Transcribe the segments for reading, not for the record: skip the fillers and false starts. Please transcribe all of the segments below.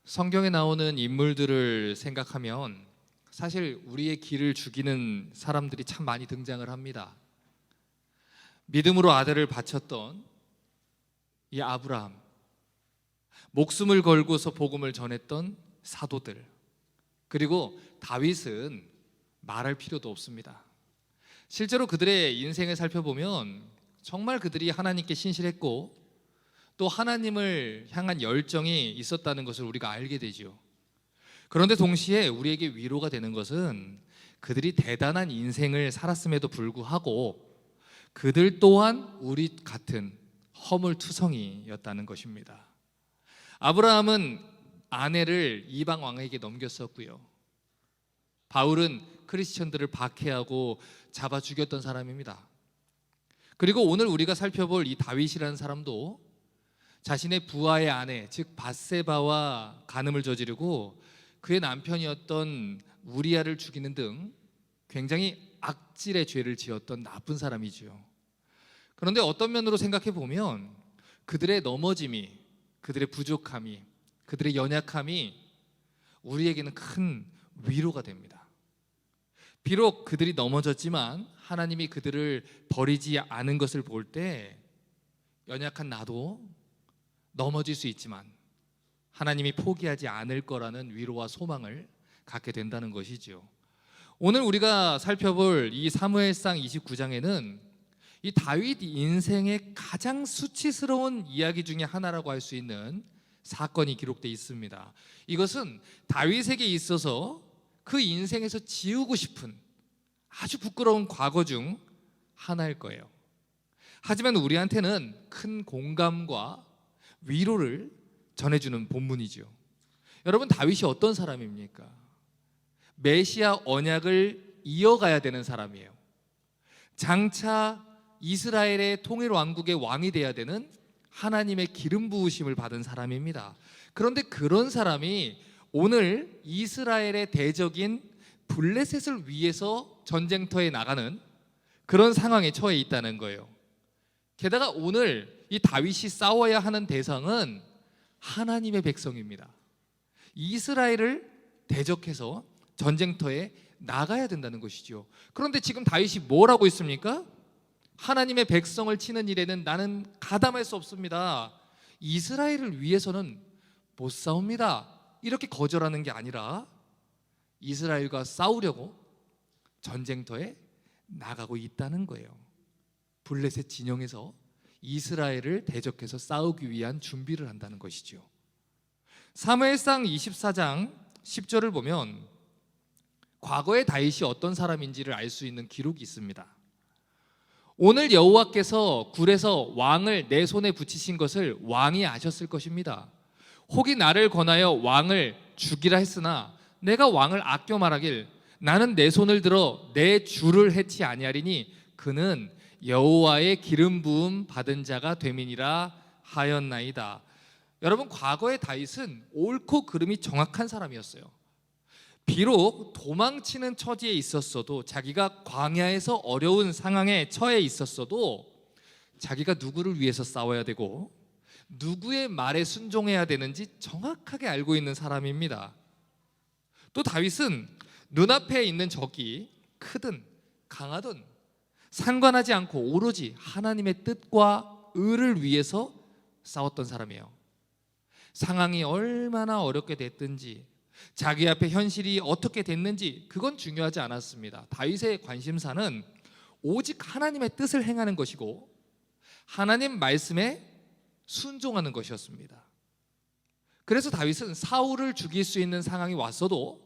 성경에 나오는 인물들을 생각하면 사실 우리의 길을 죽이는 사람들이 참 많이 등장을 합니다. 믿음으로 아들을 바쳤던 이 아브라함, 목숨을 걸고서 복음을 전했던 사도들, 그리고 다윗은 말할 필요도 없습니다. 실제로 그들의 인생을 살펴보면 정말 그들이 하나님께 신실했고 또 하나님을 향한 열정이 있었다는 것을 우리가 알게 되죠. 그런데 동시에 우리에게 위로가 되는 것은 그들이 대단한 인생을 살았음에도 불구하고 그들 또한 우리 같은 허물투성이였다는 것입니다. 아브라함은 아내를 이방 왕에게 넘겼었고요. 바울은 크리스천들을 박해하고 잡아 죽였던 사람입니다. 그리고 오늘 우리가 살펴볼 이 다윗이라는 사람도 자신의 부하의 아내, 즉 밧세바와 간음을 저지르고 그의 남편이었던 우리아를 죽이는 등 굉장히 악질의 죄를 지었던 나쁜 사람이죠. 그런데 어떤 면으로 생각해 보면 그들의 넘어짐이, 그들의 부족함이, 그들의 연약함이 우리에게는 큰 위로가 됩니다. 비록 그들이 넘어졌지만 하나님이 그들을 버리지 않은 것을 볼 때 연약한 나도 넘어질 수 있지만 하나님이 포기하지 않을 거라는 위로와 소망을 갖게 된다는 것이죠. 오늘 우리가 살펴볼 이 사무엘상 29장에는 이 다윗 인생의 가장 수치스러운 이야기 중에 하나라고 할 수 있는 사건이 기록되어 있습니다. 이것은 다윗에게 있어서 그 인생에서 지우고 싶은 아주 부끄러운 과거 중 하나일 거예요. 하지만 우리한테는 큰 공감과 위로를 전해주는 본문이죠. 여러분, 다윗이 어떤 사람입니까? 메시아 언약을 이어가야 되는 사람이에요. 장차 이스라엘의 통일 왕국의 왕이 되어야 되는 하나님의 기름 부으심을 받은 사람입니다. 그런데 그런 사람이 오늘 이스라엘의 대적인 블레셋을 위해서 전쟁터에 나가는 그런 상황에 처해 있다는 거예요. 게다가 오늘 이 다윗이 싸워야 하는 대상은 하나님의 백성입니다. 이스라엘을 대적해서 전쟁터에 나가야 된다는 것이죠. 그런데 지금 다윗이 뭘 하고 있습니까? 하나님의 백성을 치는 일에는 나는 가담할 수 없습니다. 이스라엘을 위해서는 못 싸웁니다. 이렇게 거절하는 게 아니라 이스라엘과 싸우려고 전쟁터에 나가고 있다는 거예요. 블레셋 진영에서 이스라엘을 대적해서 싸우기 위한 준비를 한다는 것이죠. 사무엘상 24장 10절을 보면 과거의 다윗이 어떤 사람인지를 알 수 있는 기록이 있습니다. 오늘 여호와께서 굴에서 왕을 내 손에 붙이신 것을 왕이 아셨을 것입니다. 혹이 나를 권하여 왕을 죽이라 했으나 내가 왕을 아껴 말하길 나는 내 손을 들어 내 주를 해치 아니하리니 그는 여호와의 기름 부음 받은 자가 됨이니라 하였나이다. 여러분, 과거의 다윗은 옳고 그름이 정확한 사람이었어요. 비록 도망치는 처지에 있었어도, 자기가 광야에서 어려운 상황에 처해 있었어도 자기가 누구를 위해서 싸워야 되고 누구의 말에 순종해야 되는지 정확하게 알고 있는 사람입니다. 또 다윗은 눈앞에 있는 적이 크든 강하든 상관하지 않고 오로지 하나님의 뜻과 의를 위해서 싸웠던 사람이에요. 상황이 얼마나 어렵게 됐든지 자기 앞에 현실이 어떻게 됐는지 그건 중요하지 않았습니다. 다윗의 관심사는 오직 하나님의 뜻을 행하는 것이고 하나님 말씀에 순종하는 것이었습니다. 그래서 다윗은 사울을 죽일 수 있는 상황이 왔어도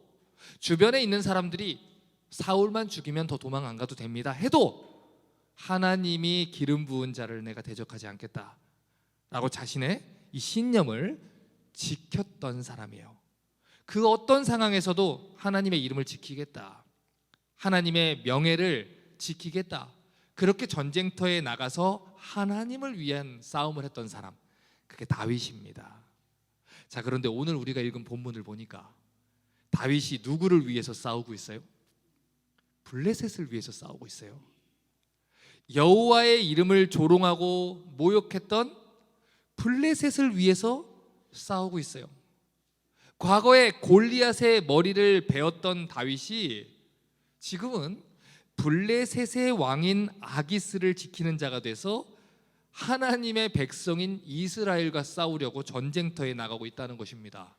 주변에 있는 사람들이 사울만 죽이면 더 도망 안 가도 됩니다 해도 하나님이 기름 부은 자를 내가 대적하지 않겠다 라고 자신의 이 신념을 지켰던 사람이에요. 그 어떤 상황에서도 하나님의 이름을 지키겠다, 하나님의 명예를 지키겠다, 그렇게 전쟁터에 나가서 하나님을 위한 싸움을 했던 사람, 그게 다윗입니다. 자, 그런데 오늘 우리가 읽은 본문을 보니까 다윗이 누구를 위해서 싸우고 있어요? 블레셋을 위해서 싸우고 있어요. 여호와의 이름을 조롱하고 모욕했던 블레셋을 위해서 싸우고 있어요. 과거에 골리앗의 머리를 베었던 다윗이 지금은 블레셋의 왕인 아기스를 지키는 자가 돼서 하나님의 백성인 이스라엘과 싸우려고 전쟁터에 나가고 있다는 것입니다.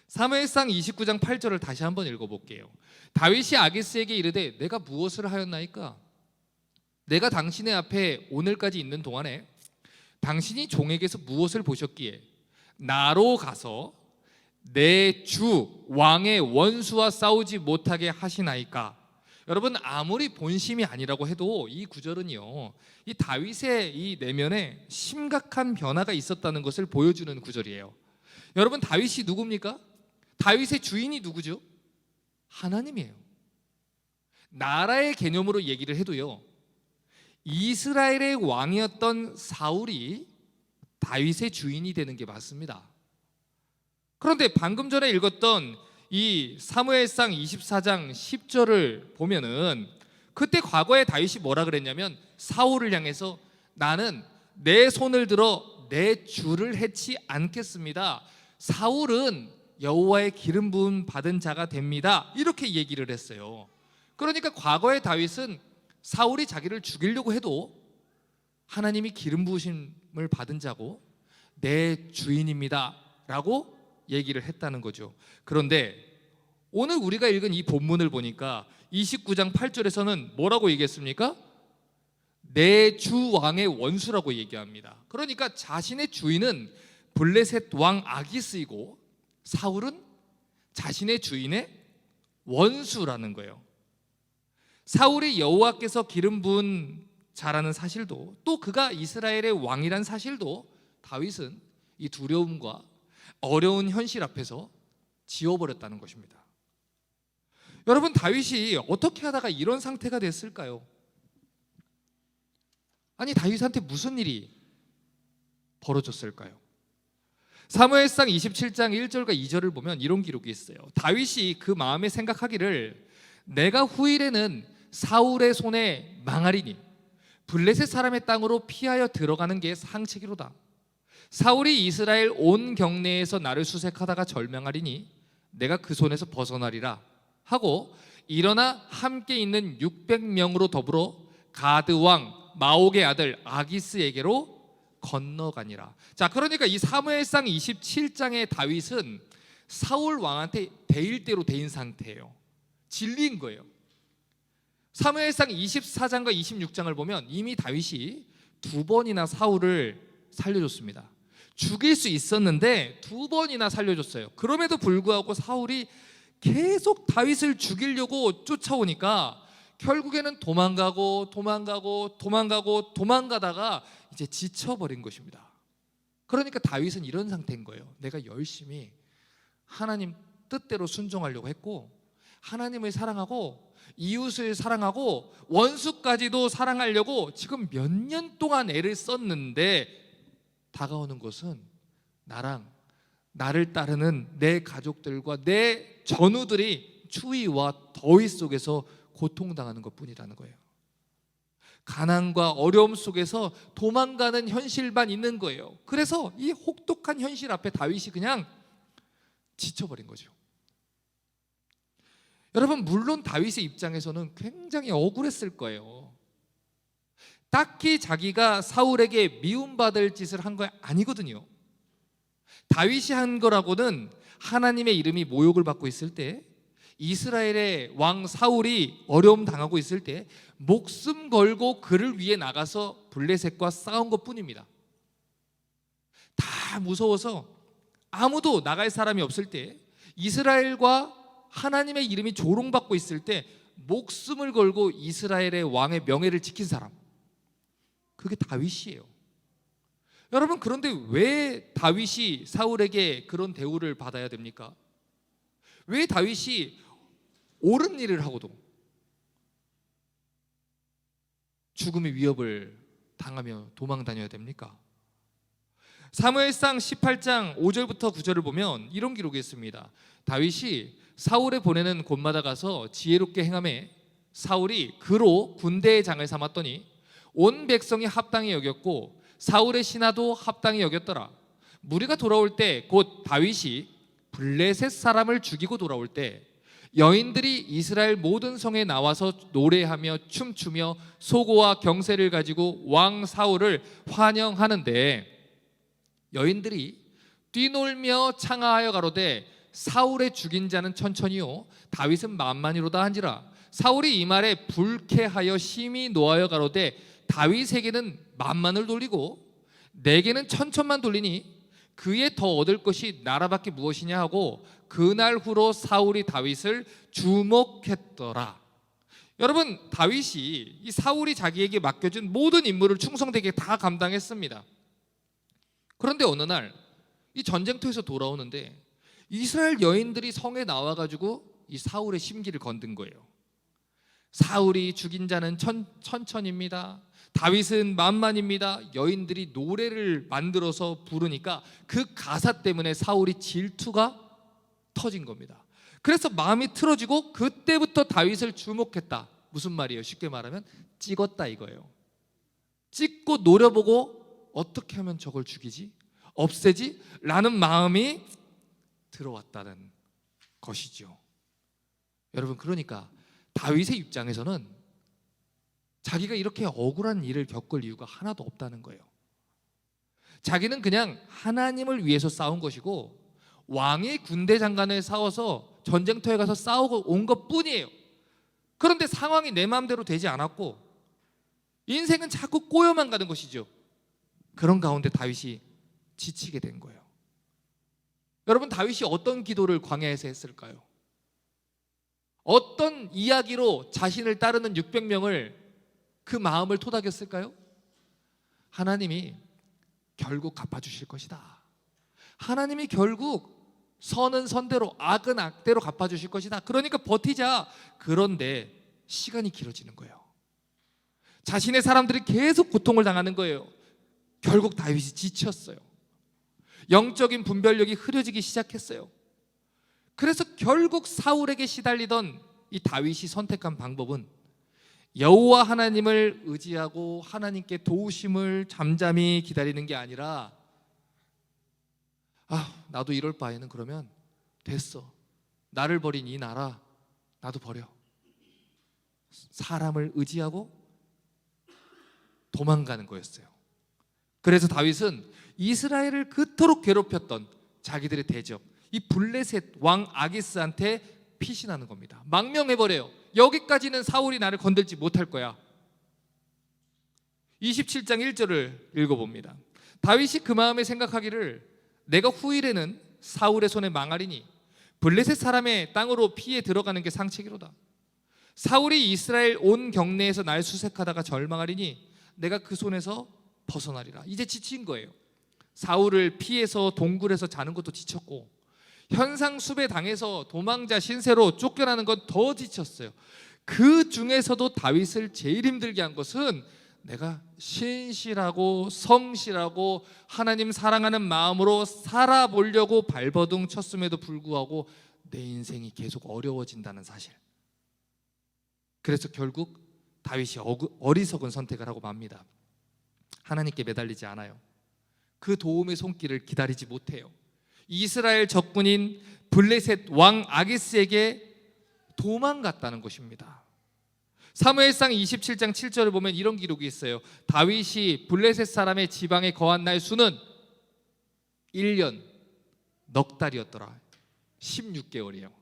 사무엘상 29장 8절을 다시 한번 읽어볼게요. 다윗이 아기스에게 이르되 내가 무엇을 하였나이까? 내가 당신의 앞에 오늘까지 있는 동안에 당신이 종에게서 무엇을 보셨기에 나로 가서 내 주 왕의 원수와 싸우지 못하게 하시나이까? 여러분, 아무리 본심이 아니라고 해도 이 구절은요, 이 다윗의 이 내면에 심각한 변화가 있었다는 것을 보여주는 구절이에요. 여러분, 다윗이 누굽니까? 다윗의 주인이 누구죠? 하나님이에요. 나라의 개념으로 얘기를 해도요, 이스라엘의 왕이었던 사울이 다윗의 주인이 되는 게 맞습니다. 그런데 방금 전에 읽었던 이 사무엘상 24장 10절을 보면은 그때 과거에 다윗이 뭐라 그랬냐면 사울을 향해서 나는 내 손을 들어 내 주를 해치 않겠습니다. 사울은 여호와의 기름 부음 받은 자가 됩니다. 이렇게 얘기를 했어요. 그러니까 과거의 다윗은 사울이 자기를 죽이려고 해도 하나님이 기름 부으심을 받은 자고 내 주인입니다 라고 얘기를 했다는 거죠. 그런데 오늘 우리가 읽은 이 본문을 보니까 29장 8절에서는 뭐라고 얘기했습니까? 내 주 왕의 원수라고 얘기합니다. 그러니까 자신의 주인은 블레셋 왕 아기스이고 사울은 자신의 주인의 원수라는 거예요. 사울이 여호와께서 기름 부은 자라는 사실도, 또 그가 이스라엘의 왕이란 사실도 다윗은 이 두려움과 어려운 현실 앞에서 지워버렸다는 것입니다. 여러분, 다윗이 어떻게 하다가 이런 상태가 됐을까요? 아니, 다윗한테 무슨 일이 벌어졌을까요? 사무엘상 27장 1절과 2절을 보면 이런 기록이 있어요. 다윗이 그 마음에 생각하기를 내가 후일에는 사울의 손에 망하리니 블레셋 사람의 땅으로 피하여 들어가는 게 상책이로다. 사울이 이스라엘 온 경내에서 나를 수색하다가 절망하리니 내가 그 손에서 벗어나리라 하고 일어나 함께 있는 600명으로 더불어 가드 왕 마옥의 아들 아기스에게로 건너가니라. 자, 그러니까 이 사무엘상 27장의 다윗은 사울 왕한테 대일대로 대인 상태예요. 질린 거예요. 사무엘상 24장과 26장을 보면 이미 다윗이 2번이나 사울을 살려줬습니다. 죽일 수 있었는데 2번이나 살려줬어요. 그럼에도 불구하고 사울이 계속 다윗을 죽이려고 쫓아오니까 결국에는 도망가다가 이제 지쳐버린 것입니다. 그러니까 다윗은 이런 상태인 거예요. 내가 열심히 하나님 뜻대로 순종하려고 했고 하나님을 사랑하고 이웃을 사랑하고 원수까지도 사랑하려고 지금 몇 년 동안 애를 썼는데 다가오는 것은 나를 따르는 내 가족들과 내 전우들이 추위와 더위 속에서 고통당하는 것뿐이라는 거예요. 가난과 어려움 속에서 도망가는 현실만 있는 거예요. 그래서 이 혹독한 현실 앞에 다윗이 그냥 지쳐버린 거죠. 여러분, 물론 다윗의 입장에서는 굉장히 억울했을 거예요. 딱히 자기가 사울에게 미움받을 짓을 한 거 아니거든요. 다윗이 한 거라고는 하나님의 이름이 모욕을 받고 있을 때, 이스라엘의 왕 사울이 어려움 당하고 있을 때 목숨 걸고 그를 위해 나가서 블레셋과 싸운 것뿐입니다. 다 무서워서 아무도 나갈 사람이 없을 때, 이스라엘과 하나님의 이름이 조롱받고 있을 때 목숨을 걸고 이스라엘의 왕의 명예를 지킨 사람, 그게 다윗이에요. 여러분, 그런데 왜 다윗이 사울에게 그런 대우를 받아야 됩니까? 왜 다윗이 옳은 일을 하고도 죽음의 위협을 당하며 도망 다녀야 됩니까? 사무엘상 18장 5절부터 9절을 보면 이런 기록이 있습니다. 다윗이 사울에 보내는 곳마다 가서 지혜롭게 행하매 사울이 그로 군대의 장을 삼았더니 온 백성이 합당히 여겼고 사울의 신하도 합당히 여겼더라. 무리가 돌아올 때 곧 다윗이 블레셋 사람을 죽이고 돌아올 때 여인들이 이스라엘 모든 성에 나와서 노래하며 춤추며 소고와 경새를 가지고 왕 사울을 환영하는데, 여인들이 뛰놀며 창하하여 가로되 사울의 죽인 자는 천천히요 다윗은 만만이로다 한지라. 사울이 이 말에 불쾌하여 심히 노하여 가로되 다윗에게는 만만을 돌리고 내게는 천천만 돌리니 그에 더 얻을 것이 나라밖에 무엇이냐 하고 그날 후로 사울이 다윗을 주목했더라. 여러분, 다윗이 이 사울이 자기에게 맡겨준 모든 임무를 충성되게 다 감당했습니다. 그런데 어느 날 이 전쟁터에서 돌아오는데 이스라엘 여인들이 성에 나와가지고 이 사울의 심기를 건든 거예요. 사울이 죽인 자는 천천입니다. 다윗은 만만입니다. 여인들이 노래를 만들어서 부르니까 그 가사 때문에 사울이 질투가 터진 겁니다. 그래서 마음이 틀어지고 그때부터 다윗을 주목했다. 무슨 말이에요? 쉽게 말하면 찍었다 이거예요. 찍고 노려보고 어떻게 하면 저걸 죽이지? 없애지? 라는 마음이 들어왔다는 것이죠. 여러분, 그러니까 다윗의 입장에서는 자기가 이렇게 억울한 일을 겪을 이유가 하나도 없다는 거예요. 자기는 그냥 하나님을 위해서 싸운 것이고 왕이 군대 장관을 싸워서 전쟁터에 가서 싸우고 온 것뿐이에요. 그런데 상황이 내 마음대로 되지 않았고 인생은 자꾸 꼬여만 가는 것이죠. 그런 가운데 다윗이 지치게 된 거예요. 여러분, 다윗이 어떤 기도를 광야에서 했을까요? 어떤 이야기로 자신을 따르는 600명을 그 마음을 토닥였을까요? 하나님이 결국 갚아주실 것이다. 하나님이 결국 선은 선대로 악은 악대로 갚아주실 것이다. 그러니까 버티자. 그런데 시간이 길어지는 거예요. 자신의 사람들이 계속 고통을 당하는 거예요. 결국 다윗이 지쳤어요. 영적인 분별력이 흐려지기 시작했어요. 그래서 결국 사울에게 시달리던 이 다윗이 선택한 방법은 여호와 하나님을 의지하고 하나님께 도우심을 잠잠히 기다리는 게 아니라 나도 이럴 바에는 그러면 됐어. 나를 버린 이 나라 나도 버려. 사람을 의지하고 도망가는 거였어요. 그래서 다윗은 이스라엘을 그토록 괴롭혔던 자기들의 대적 이 블레셋 왕 아기스한테 피신하는 겁니다. 망명해버려요. 여기까지는 사울이 나를 건들지 못할 거야. 27장 1절을 읽어봅니다. 다윗이 그 마음에 생각하기를 내가 후일에는 사울의 손에 망하리니 블레셋 사람의 땅으로 피해 들어가는 게 상책이로다. 사울이 이스라엘 온 경내에서 날 수색하다가 절망하리니 내가 그 손에서 벗어나리라. 이제 지친 거예요. 사울을 피해서 동굴에서 자는 것도 지쳤고 현상수배 당해서 도망자 신세로 쫓겨나는 건 더 지쳤어요. 그 중에서도 다윗을 제일 힘들게 한 것은 내가 신실하고 성실하고 하나님 사랑하는 마음으로 살아보려고 발버둥 쳤음에도 불구하고 내 인생이 계속 어려워진다는 사실. 그래서 결국 다윗이 어리석은 선택을 하고 맙니다. 하나님께 매달리지 않아요. 그 도움의 손길을 기다리지 못해요. 이스라엘 적군인 블레셋 왕 아기스에게 도망갔다는 것입니다. 사무엘상 27장 7절을 보면 이런 기록이 있어요. 다윗이 블레셋 사람의 지방에 거한 날 수는 1년 넉 달이었더라. 16개월이에요.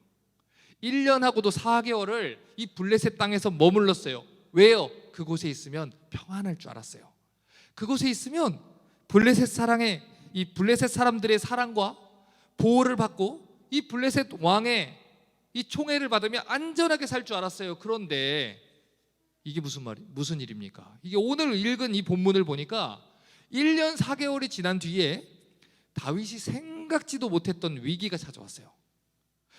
1년하고도 4개월을 이 블레셋 땅에서 머물렀어요. 왜요? 그곳에 있으면 평안할 줄 알았어요. 그곳에 있으면 블레셋 사람들의 사랑과 보호를 받고 이 블레셋 왕의 이 총애를 받으며 안전하게 살 줄 알았어요. 그런데 이게 무슨 일입니까? 이게 오늘 읽은 이 본문을 보니까 1년 4개월이 지난 뒤에 다윗이 생각지도 못했던 위기가 찾아왔어요.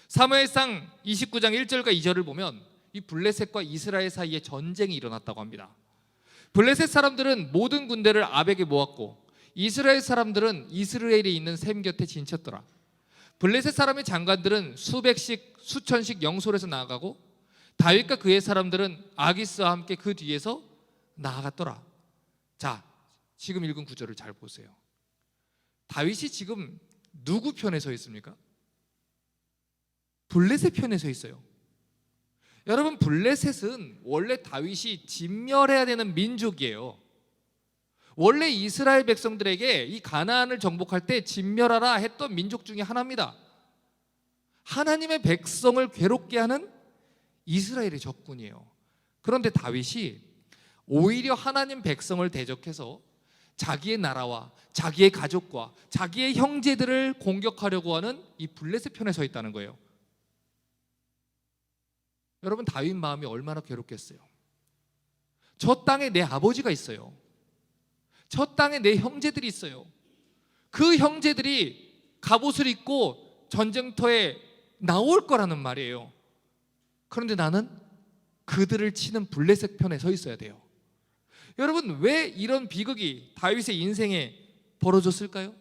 사무엘상 29장 1절과 2절을 보면 이 블레셋과 이스라엘 사이에 전쟁이 일어났다고 합니다. 블레셋 사람들은 모든 군대를 아벡에 모았고 이스라엘 사람들은 이스라엘에 있는 셈 곁에 진쳤더라. 블레셋 사람의 장관들은 수백씩 수천씩 영솔에서 나아가고 다윗과 그의 사람들은 아기스와 함께 그 뒤에서 나아갔더라. 자, 지금 읽은 구절을 잘 보세요. 다윗이 지금 누구 편에 서 있습니까? 블레셋 편에 서 있어요. 여러분, 블레셋은 원래 다윗이 진멸해야 되는 민족이에요. 원래 이스라엘 백성들에게 이 가나안을 정복할 때 진멸하라 했던 민족 중에 하나입니다. 하나님의 백성을 괴롭게 하는 이스라엘의 적군이에요. 그런데 다윗이 오히려 하나님 백성을 대적해서 자기의 나라와 자기의 가족과 자기의 형제들을 공격하려고 하는 이 블레셋 편에 서 있다는 거예요. 여러분, 다윗 마음이 얼마나 괴롭겠어요. 저 땅에 내 아버지가 있어요. 저 땅에 내 형제들이 있어요. 그 형제들이 갑옷을 입고 전쟁터에 나올 거라는 말이에요. 그런데 나는 그들을 치는 블레셋 편에 서 있어야 돼요. 여러분, 왜 이런 비극이 다윗의 인생에 벌어졌을까요?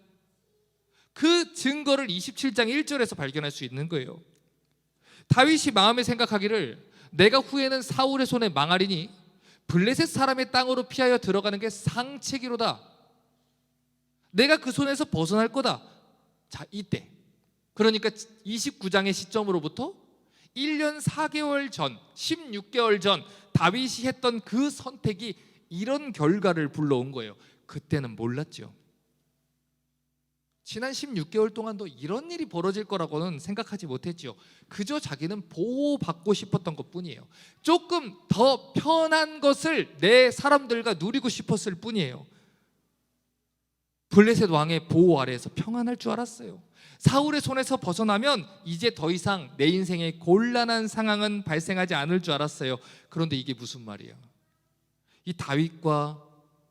그 증거를 27장 1절에서 발견할 수 있는 거예요. 다윗이 마음에 생각하기를 내가 후에는 사울의 손에 망하리니 블레셋 사람의 땅으로 피하여 들어가는 게 상책이로다. 내가 그 손에서 벗어날 거다. 자, 이때, 그러니까 29장의 시점으로부터 1년 4개월 전, 16개월 전 다윗이 했던 그 선택이 이런 결과를 불러온 거예요. 그때는 몰랐죠. 지난 16개월 동안도 이런 일이 벌어질 거라고는 생각하지 못했죠. 그저 자기는 보호받고 싶었던 것뿐이에요. 조금 더 편한 것을 내 사람들과 누리고 싶었을 뿐이에요. 블레셋 왕의 보호 아래에서 평안할 줄 알았어요. 사울의 손에서 벗어나면 이제 더 이상 내 인생에 곤란한 상황은 발생하지 않을 줄 알았어요. 그런데 이게 무슨 말이에요? 이 다윗과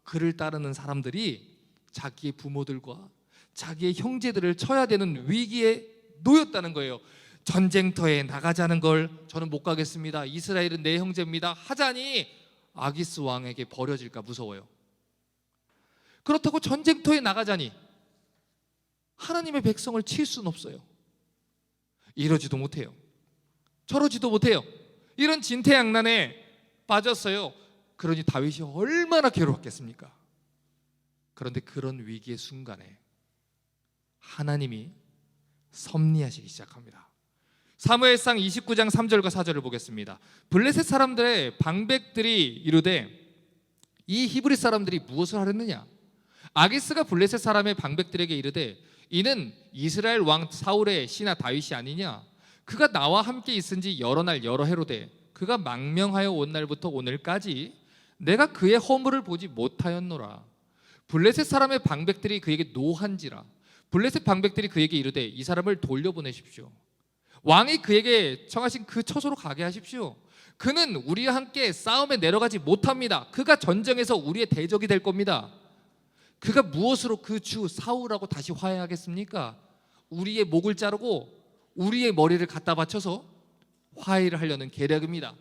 그를 따르는 사람들이 자기의 부모들과 자기의 형제들을 쳐야 되는 위기에 놓였다는 거예요. 전쟁터에 나가자는 걸 저는 못 가겠습니다. 이스라엘은 내 형제입니다. 하자니 아기스 왕에게 버려질까 무서워요. 그렇다고 전쟁터에 나가자니 하나님의 백성을 칠 수는 없어요. 이러지도 못해요. 저러지도 못해요. 이런 진퇴양난에 빠졌어요. 그러니 다윗이 얼마나 괴로웠겠습니까? 그런데 그런 위기의 순간에 하나님이 섭리하시기 시작합니다. 사무엘상 29장 3절과 4절을 보겠습니다. 블레셋 사람들의 방백들이 이르되 이 히브리 사람들이 무엇을 하렸느냐? 아기스가 블레셋 사람의 방백들에게 이르되 이는 이스라엘 왕 사울의 신하 다윗이 아니냐? 그가 나와 함께 있은지 여러 날 여러 해로되 그가 망명하여 온 날부터 오늘까지 내가 그의 허물을 보지 못하였노라. 블레셋 사람의 방백들이 그에게 노한지라. 블레셋 방백들이 그에게 이르되 이 사람을 돌려보내십시오. 왕이 그에게 청하신 그 처소로 가게 하십시오. 그는 우리와 함께 싸움에 내려가지 못합니다. 그가 전쟁에서 우리의 대적이 될 겁니다. 그가 무엇으로 그 주 사울하고 다시 화해하겠습니까? 우리의 목을 자르고 우리의 머리를 갖다 바쳐서 화해를 하려는 계략입니다.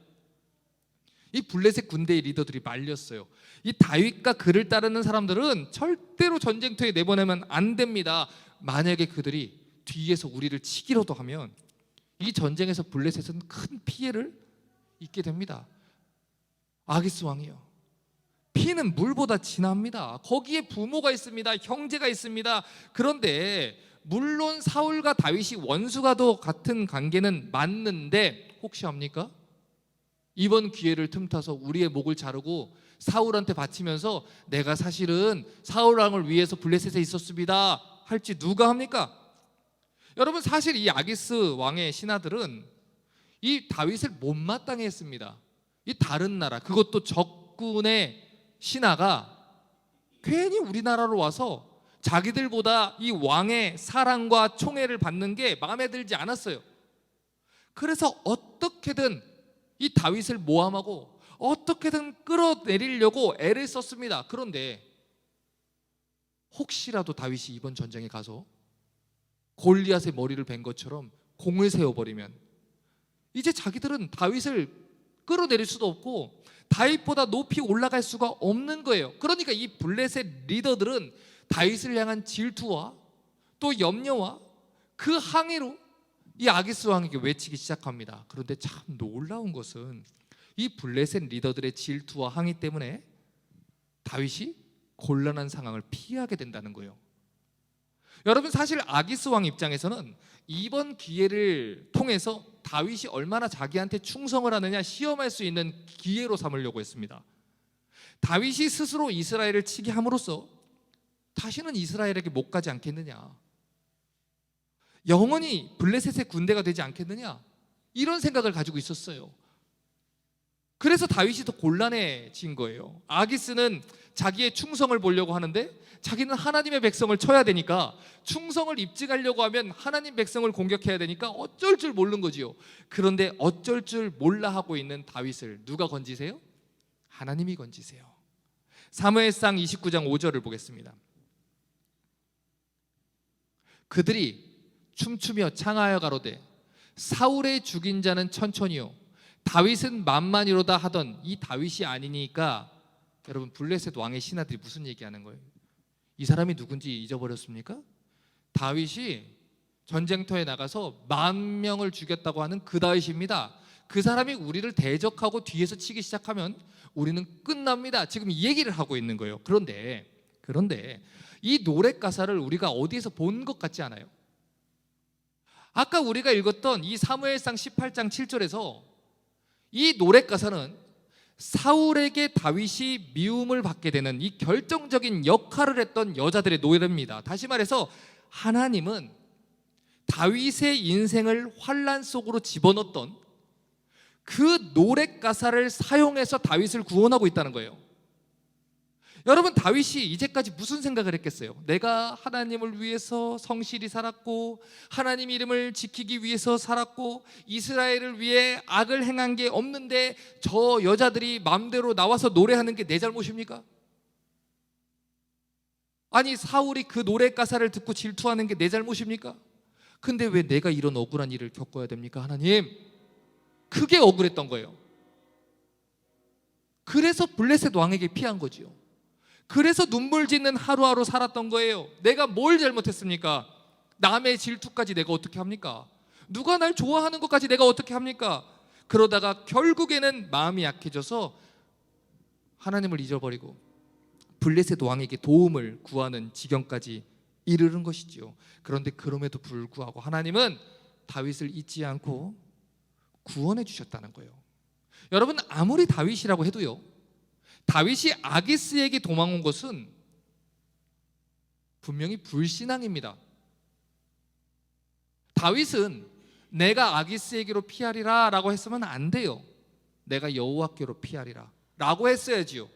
이 블레셋 군대의 리더들이 말렸어요. 이 다윗과 그를 따르는 사람들은 절대로 전쟁터에 내보내면 안 됩니다. 만약에 그들이 뒤에서 우리를 치기라도 하면 이 전쟁에서 블레셋은 큰 피해를 입게 됩니다. 아기스 왕이요, 피는 물보다 진합니다. 거기에 부모가 있습니다. 형제가 있습니다. 그런데 물론 사울과 다윗이 원수가도 같은 관계는 맞는데 혹시 압니까? 이번 기회를 틈타서 우리의 목을 자르고 사울한테 바치면서 내가 사실은 사울 왕을 위해서 블레셋에 있었습니다 할지 누가 합니까? 여러분, 사실 이 아기스 왕의 신하들은 이 다윗을 못마땅해 했습니다. 이 다른 나라, 그것도 적군의 신하가 괜히 우리나라로 와서 자기들보다 이 왕의 사랑과 총애를 받는 게 마음에 들지 않았어요. 그래서 어떻게든 이 다윗을 모함하고 어떻게든 끌어내리려고 애를 썼습니다. 그런데 혹시라도 다윗이 이번 전쟁에 가서 골리앗의 머리를 벤 것처럼 공을 세워버리면 이제 자기들은 다윗을 끌어내릴 수도 없고 다윗보다 높이 올라갈 수가 없는 거예요. 그러니까 이 블레셋 리더들은 다윗을 향한 질투와 또 염려와 그 항의로 이 아기스 왕에게 외치기 시작합니다. 그런데 참 놀라운 것은 이 블레셋 리더들의 질투와 항의 때문에 다윗이 곤란한 상황을 피하게 된다는 거예요. 여러분, 사실 아기스 왕 입장에서는 이번 기회를 통해서 다윗이 얼마나 자기한테 충성을 하느냐 시험할 수 있는 기회로 삼으려고 했습니다. 다윗이 스스로 이스라엘을 치게 함으로써 다시는 이스라엘에게 못 가지 않겠느냐, 영원히 블레셋의 군대가 되지 않겠느냐, 이런 생각을 가지고 있었어요. 그래서 다윗이 더 곤란해진 거예요. 아기스는 자기의 충성을 보려고 하는데 자기는 하나님의 백성을 쳐야 되니까, 충성을 입증하려고 하면 하나님 백성을 공격해야 되니까 어쩔 줄 모르는 거지요. 그런데 어쩔 줄 몰라 하고 있는 다윗을 누가 건지세요? 하나님이 건지세요. 사무엘상 29장 5절을 보겠습니다. 그들이 춤추며 창하여 가로되 사울의 죽인 자는 천천히요 다윗은 만만이로다 하던 이 다윗이 아니니까. 여러분, 블레셋 왕의 신하들이 무슨 얘기하는 거예요? 이 사람이 누군지 잊어버렸습니까? 다윗이 전쟁터에 나가서 10,000명을 죽였다고 하는 그 다윗입니다. 그 사람이 우리를 대적하고 뒤에서 치기 시작하면 우리는 끝납니다. 지금 이 얘기를 하고 있는 거예요. 그런데 이 노래 가사를 우리가 어디에서 본 것 같지 않아요? 아까 우리가 읽었던 이 사무엘상 18장 7절에서 이 노래 가사는 사울에게 다윗이 미움을 받게 되는 이 결정적인 역할을 했던 여자들의 노래입니다. 다시 말해서 하나님은 다윗의 인생을 환난 속으로 집어넣었던 그 노래 가사를 사용해서 다윗을 구원하고 있다는 거예요. 여러분, 다윗이 이제까지 무슨 생각을 했겠어요? 내가 하나님을 위해서 성실히 살았고 하나님 이름을 지키기 위해서 살았고 이스라엘을 위해 악을 행한 게 없는데 저 여자들이 마음대로 나와서 노래하는 게 내 잘못입니까? 아니, 사울이 그 노래 가사를 듣고 질투하는 게 내 잘못입니까? 근데 왜 내가 이런 억울한 일을 겪어야 됩니까? 하나님, 그게 억울했던 거예요. 그래서 블레셋 왕에게 피한 거지요. 그래서 눈물 짓는 하루하루 살았던 거예요. 내가 뭘 잘못했습니까? 남의 질투까지 내가 어떻게 합니까? 누가 날 좋아하는 것까지 내가 어떻게 합니까? 그러다가 결국에는 마음이 약해져서 하나님을 잊어버리고 블레셋 왕에게 도움을 구하는 지경까지 이르는 것이지요. 그런데 그럼에도 불구하고 하나님은 다윗을 잊지 않고 구원해 주셨다는 거예요. 여러분, 아무리 다윗이라고 해도요, 다윗이 아기스에게 도망온 것은 분명히 불신앙입니다. 다윗은 내가 아기스에게로 피하리라 라고 했으면 안 돼요. 내가 여호와께로 피하리라 라고 했어야지요.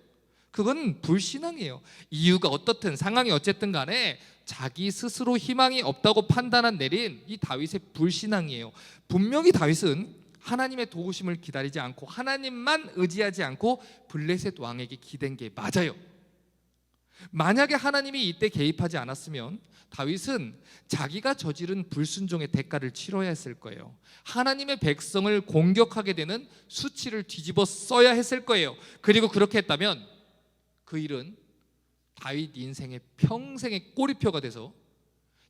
그건 불신앙이에요. 이유가 어떻든 상황이 어쨌든 간에 자기 스스로 희망이 없다고 판단한 내린 이 다윗의 불신앙이에요. 분명히 다윗은 하나님의 도우심을 기다리지 않고 하나님만 의지하지 않고 블레셋 왕에게 기댄 게 맞아요. 만약에 하나님이 이때 개입하지 않았으면 다윗은 자기가 저지른 불순종의 대가를 치러야 했을 거예요. 하나님의 백성을 공격하게 되는 수치를 뒤집어 써야 했을 거예요. 그리고 그렇게 했다면 그 일은 다윗 인생의 평생의 꼬리표가 돼서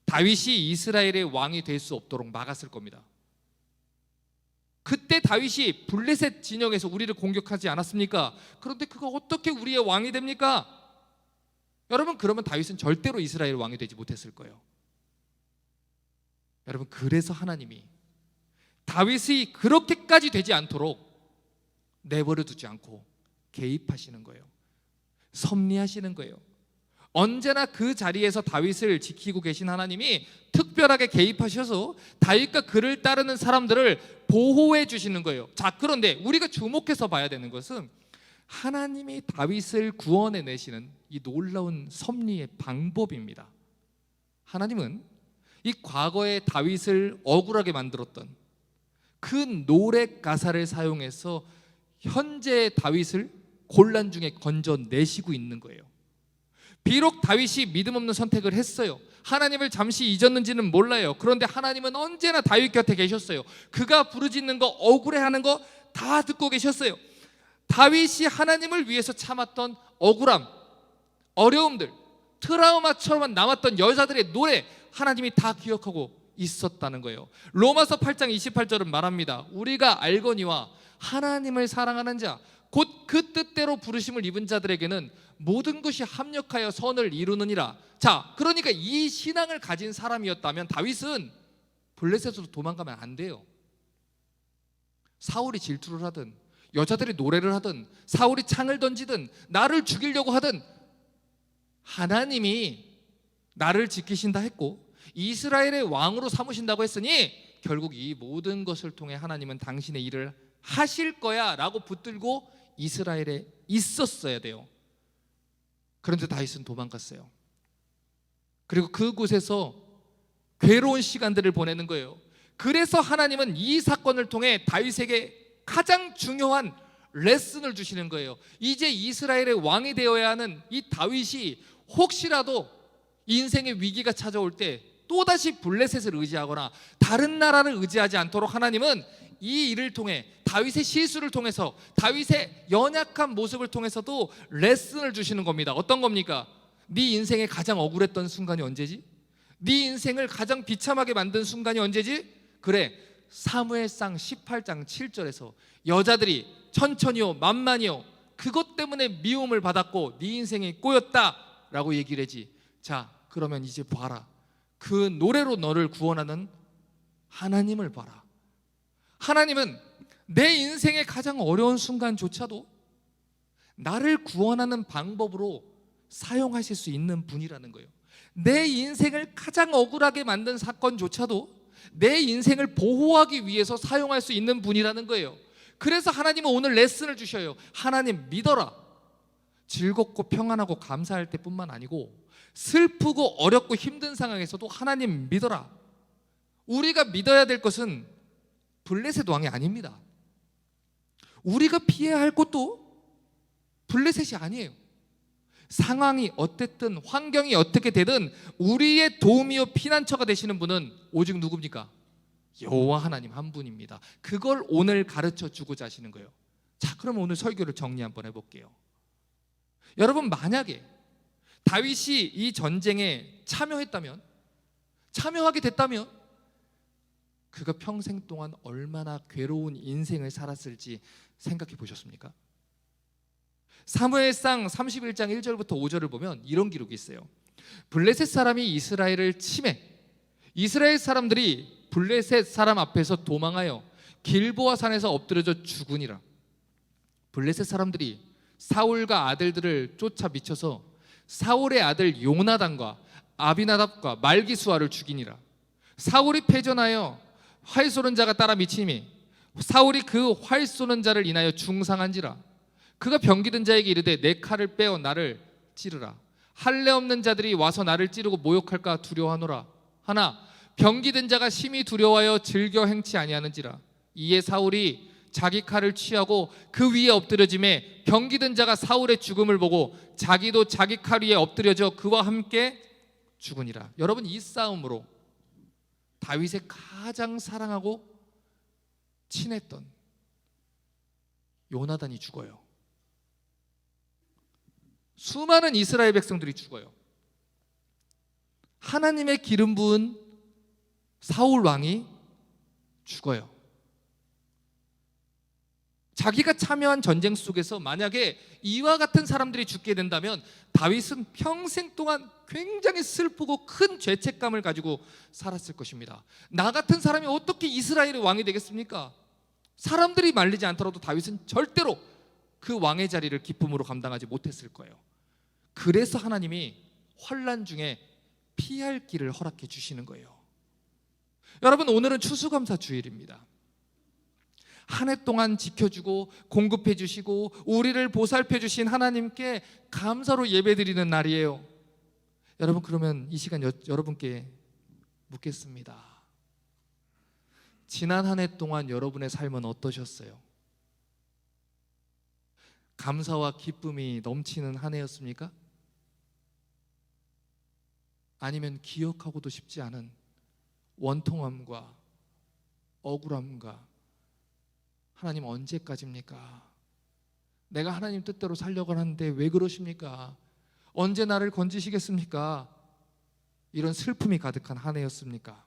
다윗이 이스라엘의 왕이 될 수 없도록 막았을 겁니다. 그때 다윗이 블레셋 진영에서 우리를 공격하지 않았습니까? 그런데 그가 어떻게 우리의 왕이 됩니까? 여러분, 그러면 다윗은 절대로 이스라엘 왕이 되지 못했을 거예요. 여러분, 그래서 하나님이 다윗이 그렇게까지 되지 않도록 내버려 두지 않고 개입하시는 거예요. 섭리하시는 거예요. 언제나 그 자리에서 다윗을 지키고 계신 하나님이 특별하게 개입하셔서 다윗과 그를 따르는 사람들을 보호해 주시는 거예요. 자, 그런데 우리가 주목해서 봐야 되는 것은 하나님이 다윗을 구원해 내시는 이 놀라운 섭리의 방법입니다. 하나님은 이 과거에 다윗을 억울하게 만들었던 그 노래 가사를 사용해서 현재의 다윗을 곤란 중에 건져내시고 있는 거예요. 비록 다윗이 믿음 없는 선택을 했어요. 하나님을 잠시 잊었는지는 몰라요. 그런데 하나님은 언제나 다윗 곁에 계셨어요. 그가 부르짖는 거, 억울해하는 거 다 듣고 계셨어요. 다윗이 하나님을 위해서 참았던 억울함, 어려움들, 트라우마처럼 남았던 여자들의 노래, 하나님이 다 기억하고 있었다는 거예요. 로마서 8장 28절은 말합니다. 우리가 알거니와 하나님을 사랑하는 자 곧 그 뜻대로 부르심을 입은 자들에게는 모든 것이 합력하여 선을 이루느니라. 자, 그러니까 이 신앙을 가진 사람이었다면 다윗은 블레셋으로 도망가면 안 돼요. 사울이 질투를 하든 여자들이 노래를 하든 사울이 창을 던지든 나를 죽이려고 하든 하나님이 나를 지키신다 했고 이스라엘의 왕으로 삼으신다고 했으니 결국 이 모든 것을 통해 하나님은 당신의 일을 하실 거야 라고 붙들고 이스라엘에 있었어야 돼요. 그런데 다윗은 도망갔어요. 그리고 그곳에서 괴로운 시간들을 보내는 거예요. 그래서 하나님은 이 사건을 통해 다윗에게 가장 중요한 레슨을 주시는 거예요. 이제 이스라엘의 왕이 되어야 하는 이 다윗이 혹시라도 인생의 위기가 찾아올 때 또다시 블레셋을 의지하거나 다른 나라를 의지하지 않도록 하나님은 이 일을 통해 다윗의 실수를 통해서 다윗의 연약한 모습을 통해서도 레슨을 주시는 겁니다. 어떤 겁니까? 네 인생에 가장 억울했던 순간이 언제지? 네 인생을 가장 비참하게 만든 순간이 언제지? 그래, 사무엘상 18장 7절에서 여자들이 천천히요 만만히요 그것 때문에 미움을 받았고 네 인생이 꼬였다 라고 얘기를 하지. 자, 그러면 이제 봐라. 그 노래로 너를 구원하는 하나님을 봐라. 하나님은 내 인생의 가장 어려운 순간조차도 나를 구원하는 방법으로 사용하실 수 있는 분이라는 거예요. 내 인생을 가장 억울하게 만든 사건조차도 내 인생을 보호하기 위해서 사용할 수 있는 분이라는 거예요. 그래서 하나님은 오늘 레슨을 주셔요. 하나님 믿어라. 즐겁고 평안하고 감사할 때뿐만 아니고 슬프고 어렵고 힘든 상황에서도 하나님 믿어라. 우리가 믿어야 될 것은 블레셋 왕이 아닙니다. 우리가 피해야 할 것도 블레셋이 아니에요. 상황이 어땠든 환경이 어떻게 되든 우리의 도움이요 피난처가 되시는 분은 오직 누굽니까? 여호와 하나님 한 분입니다. 그걸 오늘 가르쳐 주고자 하시는 거예요. 자, 그럼 오늘 설교를 정리 한번 해볼게요. 여러분, 만약에 다윗이 이 전쟁에 참여하게 됐다면 그가 평생 동안 얼마나 괴로운 인생을 살았을지 생각해 보셨습니까? 사무엘상 31장 1절부터 5절을 보면 이런 기록이 있어요. 블레셋 사람이 이스라엘을 침해 이스라엘 사람들이 블레셋 사람 앞에서 도망하여 길보아 산에서 엎드려져 죽으니라. 블레셋 사람들이 사울과 아들들을 쫓아 미쳐서 사울의 아들 요나단과 아비나답과 말기수아를 죽이니라. 사울이 패전하여 활 쏘는 자가 따라 미치니 사울이 그 활 쏘는 자를 인하여 중상한지라. 그가 병기든 자에게 이르되 내 칼을 빼어 나를 찌르라. 할례 없는 자들이 와서 나를 찌르고 모욕할까 두려워하노라. 하나 병기든 자가 심히 두려워하여 즐겨 행치 아니하는지라. 이에 사울이 자기 칼을 취하고 그 위에 엎드려짐에 병기든 자가 사울의 죽음을 보고 자기도 자기 칼 위에 엎드려져 그와 함께 죽으니라. 여러분, 이 싸움으로 다윗의 가장 사랑하고 친했던 요나단이 죽어요. 수많은 이스라엘 백성들이 죽어요. 하나님의 기름 부은 사울 왕이 죽어요. 자기가 참여한 전쟁 속에서 만약에 이와 같은 사람들이 죽게 된다면 다윗은 평생 동안 굉장히 슬프고 큰 죄책감을 가지고 살았을 것입니다. 나 같은 사람이 어떻게 이스라엘의 왕이 되겠습니까? 사람들이 말리지 않더라도 다윗은 절대로 그 왕의 자리를 기쁨으로 감당하지 못했을 거예요. 그래서 하나님이 환난 중에 피할 길을 허락해 주시는 거예요. 여러분, 오늘은 추수감사 주일입니다. 한 해 동안 지켜주고 공급해 주시고 우리를 보살펴 주신 하나님께 감사로 예배드리는 날이에요. 여러분, 그러면 이 시간 여러분께 묻겠습니다. 지난 한 해 동안 여러분의 삶은 어떠셨어요? 감사와 기쁨이 넘치는 한 해였습니까? 아니면 기억하고도 싶지 않은 원통함과 억울함과 하나님 언제까지입니까? 내가 하나님 뜻대로 살려고 하는데 왜 그러십니까? 언제 나를 건지시겠습니까? 이런 슬픔이 가득한 한 해였습니까?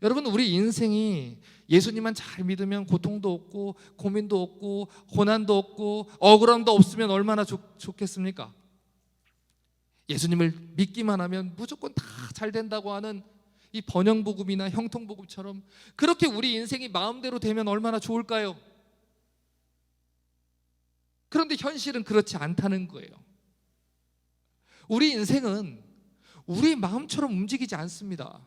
여러분, 우리 인생이 예수님만 잘 믿으면 고통도 없고 고민도 없고 고난도 없고 억울함도 없으면 얼마나 좋겠습니까? 예수님을 믿기만 하면 무조건 다 잘 된다고 하는 이 번영복음이나 형통복음처럼 그렇게 우리 인생이 마음대로 되면 얼마나 좋을까요? 그런데 현실은 그렇지 않다는 거예요. 우리 인생은 우리 마음처럼 움직이지 않습니다.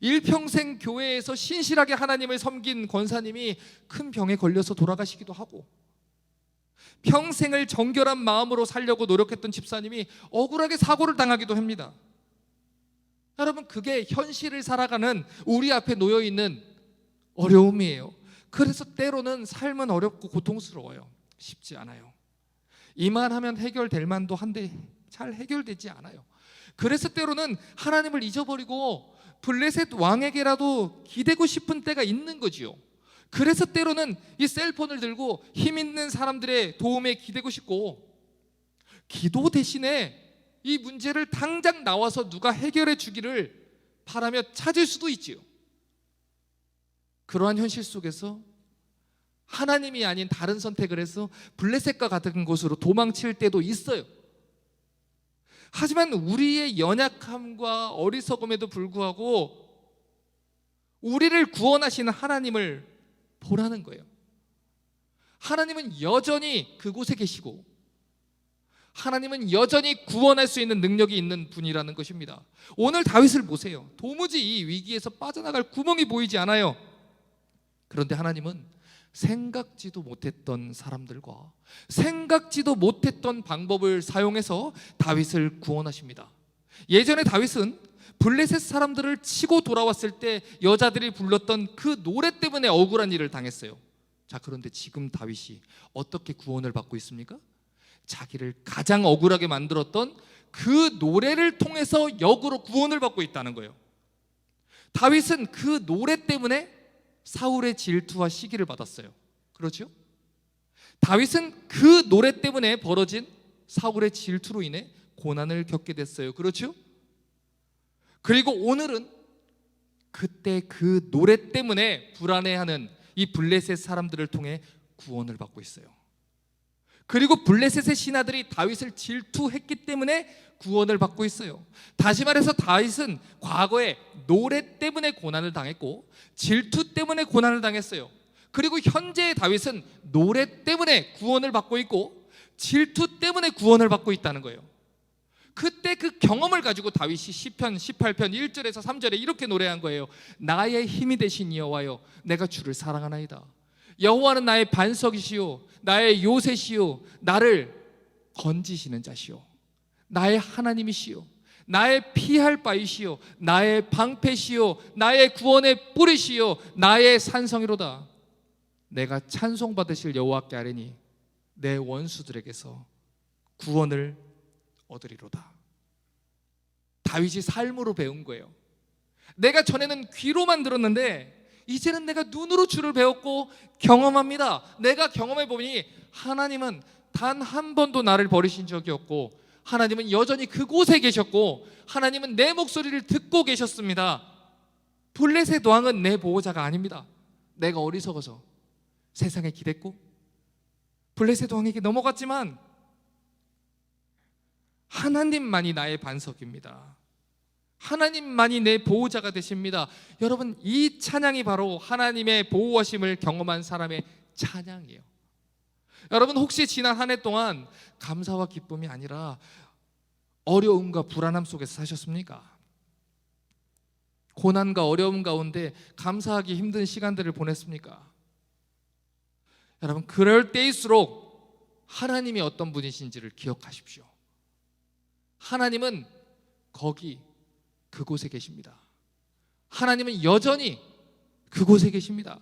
일평생 교회에서 신실하게 하나님을 섬긴 권사님이 큰 병에 걸려서 돌아가시기도 하고, 평생을 정결한 마음으로 살려고 노력했던 집사님이 억울하게 사고를 당하기도 합니다. 여러분, 그게 현실을 살아가는 우리 앞에 놓여있는 어려움이에요. 그래서 때로는 삶은 어렵고 고통스러워요. 쉽지 않아요. 이만하면 해결될 만도 한데 잘 해결되지 않아요. 그래서 때로는 하나님을 잊어버리고 블레셋 왕에게라도 기대고 싶은 때가 있는 거지요. 그래서 때로는 이 셀폰을 들고 힘 있는 사람들의 도움에 기대고 싶고, 기도 대신에 이 문제를 당장 나와서 누가 해결해 주기를 바라며 찾을 수도 있지요. 그러한 현실 속에서 하나님이 아닌 다른 선택을 해서 블레셋과 같은 곳으로 도망칠 때도 있어요. 하지만 우리의 연약함과 어리석음에도 불구하고 우리를 구원하시는 하나님을 보라는 거예요. 하나님은 여전히 그곳에 계시고 하나님은 여전히 구원할 수 있는 능력이 있는 분이라는 것입니다. 오늘 다윗을 보세요. 도무지 이 위기에서 빠져나갈 구멍이 보이지 않아요. 그런데 하나님은 생각지도 못했던 사람들과 생각지도 못했던 방법을 사용해서 다윗을 구원하십니다. 예전에 다윗은 블레셋 사람들을 치고 돌아왔을 때 여자들이 불렀던 그 노래 때문에 억울한 일을 당했어요. 자, 그런데 지금 다윗이 어떻게 구원을 받고 있습니까? 자기를 가장 억울하게 만들었던 그 노래를 통해서 역으로 구원을 받고 있다는 거예요. 다윗은 그 노래 때문에 사울의 질투와 시기를 받았어요. 그렇죠? 다윗은 그 노래 때문에 벌어진 사울의 질투로 인해 고난을 겪게 됐어요. 그렇죠? 그리고 오늘은 그때 그 노래 때문에 불안해하는 이 블레셋 사람들을 통해 구원을 받고 있어요. 그리고 블레셋의 신하들이 다윗을 질투했기 때문에 구원을 받고 있어요. 다시 말해서 다윗은 과거에 노래 때문에 고난을 당했고 질투 때문에 고난을 당했어요. 그리고 현재의 다윗은 노래 때문에 구원을 받고 있고 질투 때문에 구원을 받고 있다는 거예요. 그때 그 경험을 가지고 다윗이 시편 18편 1절에서 3절에 이렇게 노래한 거예요. 나의 힘이 되신 여호와여, 내가 주를 사랑하나이다. 여호와는 나의 반석이시요 나의 요새시요 나를 건지시는 자시요 나의 하나님이시요 나의 피할 바이시요 나의 방패시요 나의 구원의 뿌리시요 나의 산성이로다. 내가 찬송받으실 여호와께 아뢰니 내 원수들에게서 구원을 얻으리로다. 다윗이 삶으로 배운 거예요. 내가 전에는 귀로만 들었는데 이제는 내가 눈으로 주를 배웠고 경험합니다. 내가 경험해 보니 하나님은 단 한 번도 나를 버리신 적이 없고 하나님은 여전히 그곳에 계셨고 하나님은 내 목소리를 듣고 계셨습니다. 블레셋 왕은 내 보호자가 아닙니다. 내가 어리석어서 세상에 기댔고 블레셋 왕에게 넘어갔지만 하나님만이 나의 반석입니다. 하나님만이 내 보호자가 되십니다. 여러분, 이 찬양이 바로 하나님의 보호하심을 경험한 사람의 찬양이에요. 여러분, 혹시 지난 한 해 동안 감사와 기쁨이 아니라 어려움과 불안함 속에서 사셨습니까? 고난과 어려움 가운데 감사하기 힘든 시간들을 보냈습니까? 여러분, 그럴 때일수록 하나님이 어떤 분이신지를 기억하십시오. 하나님은 그곳에 계십니다. 하나님은 여전히 그곳에 계십니다.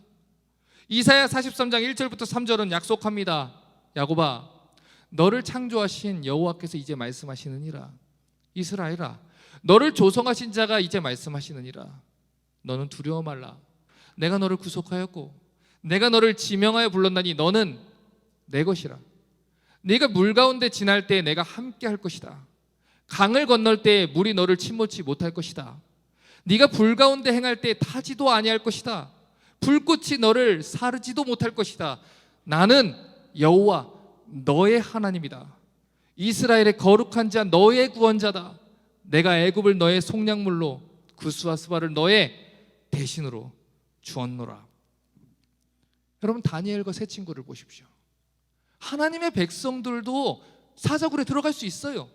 이사야 43장 1절부터 3절은 약속합니다. 야곱아, 너를 창조하신 여호와께서 이제 말씀하시느니라. 이스라엘아, 너를 조성하신 자가 이제 말씀하시느니라. 너는 두려워 말라. 내가 너를 구속하였고 내가 너를 지명하여 불렀나니 너는 내 것이라. 네가 물 가운데 지날 때 내가 함께 할 것이다. 강을 건널 때 물이 너를 침몰치 못할 것이다. 네가 불 가운데 행할 때 타지도 아니할 것이다. 불꽃이 너를 사르지도 못할 것이다. 나는 여호와 너의 하나님이다. 이스라엘의 거룩한 자 너의 구원자다. 내가 애굽을 너의 속량물로 구스와 스바를 너의 대신으로 주었노라. 여러분, 다니엘과 세 친구를 보십시오. 하나님의 백성들도 사자굴에 들어갈 수 있어요.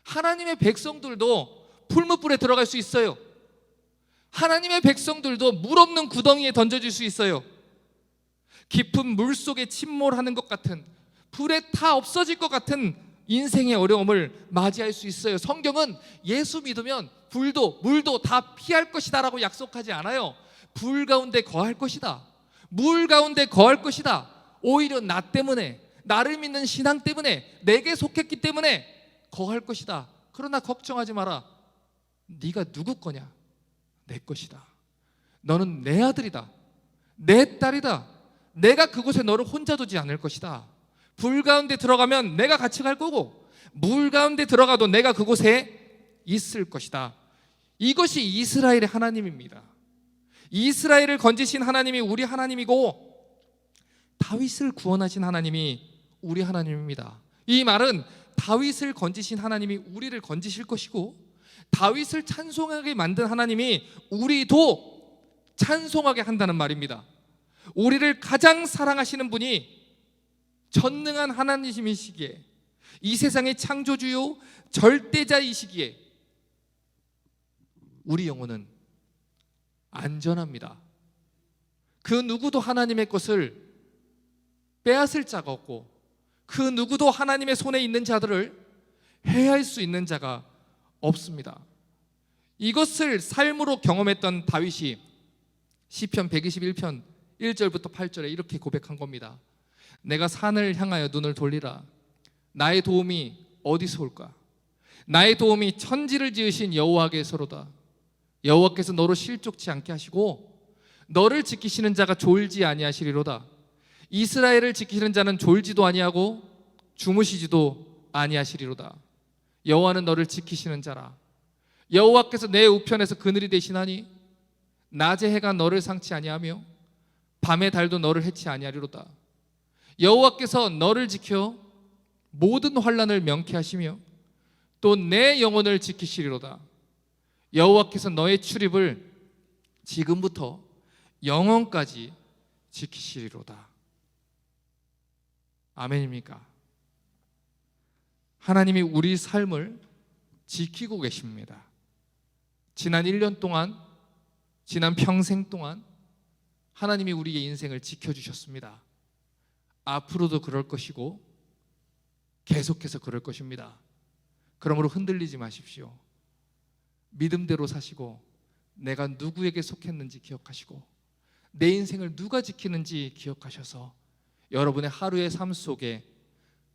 하나님의 백성들도 풀무불에 들어갈 수 있어요. 하나님의 백성들도 물 없는 구덩이에 던져질 수 있어요. 깊은 물 속에 침몰하는 것 같은, 불에 타 없어질 것 같은 인생의 어려움을 맞이할 수 있어요. 성경은 예수 믿으면 불도 물도 다 피할 것이다 라고 약속하지 않아요. 불 가운데 거할 것이다, 물 가운데 거할 것이다. 오히려 나 때문에, 나를 믿는 신앙 때문에, 내게 속했기 때문에 거할 것이다. 그러나 걱정하지 마라. 네가 누구 거냐? 내 것이다. 너는 내 아들이다, 내 딸이다. 내가 그곳에 너를 혼자 두지 않을 것이다. 불 가운데 들어가면 내가 같이 갈 거고, 물 가운데 들어가도 내가 그곳에 있을 것이다. 이것이 이스라엘의 하나님입니다. 이스라엘을 건지신 하나님이 우리 하나님이고, 다윗을 구원하신 하나님이 우리 하나님입니다. 이 말은 다윗을 건지신 하나님이 우리를 건지실 것이고, 다윗을 찬송하게 만든 하나님이 우리도 찬송하게 한다는 말입니다. 우리를 가장 사랑하시는 분이 전능한 하나님이시기에, 이 세상의 창조주요 절대자이시기에 우리 영혼은 안전합니다. 그 누구도 하나님의 것을 빼앗을 자가 없고, 그 누구도 하나님의 손에 있는 자들을 해할 수 있는 자가 없습니다. 이것을 삶으로 경험했던 다윗이 시편 121편 1절부터 8절에 이렇게 고백한 겁니다. 내가 산을 향하여 눈을 돌리라. 나의 도움이 어디서 올까? 나의 도움이 천지를 지으신 여호와께서로다. 여호와께서 너로 실족치 않게 하시고 너를 지키시는 자가 졸지 아니하시리로다. 이스라엘을 지키는 자는 졸지도 아니하고 주무시지도 아니하시리로다. 여호와는 너를 지키시는 자라. 여호와께서 내 우편에서 그늘이 되시나니 낮의 해가 너를 상치 아니하며 밤의 달도 너를 해치 아니하리로다. 여호와께서 너를 지켜 모든 환난을 명쾌하시며 또 내 영혼을 지키시리로다. 여호와께서 너의 출입을 지금부터 영원까지 지키시리로다. 아멘입니까? 하나님이 우리 삶을 지키고 계십니다. 지난 1년 동안, 지난 평생 동안 하나님이 우리의 인생을 지켜주셨습니다. 앞으로도 그럴 것이고 계속해서 그럴 것입니다. 그러므로 흔들리지 마십시오. 믿음대로 사시고, 내가 누구에게 속했는지 기억하시고, 내 인생을 누가 지키는지 기억하셔서 여러분의 하루의 삶 속에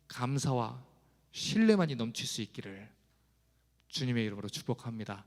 감사와 신뢰만이 넘칠 수 있기를 주님의 이름으로 축복합니다.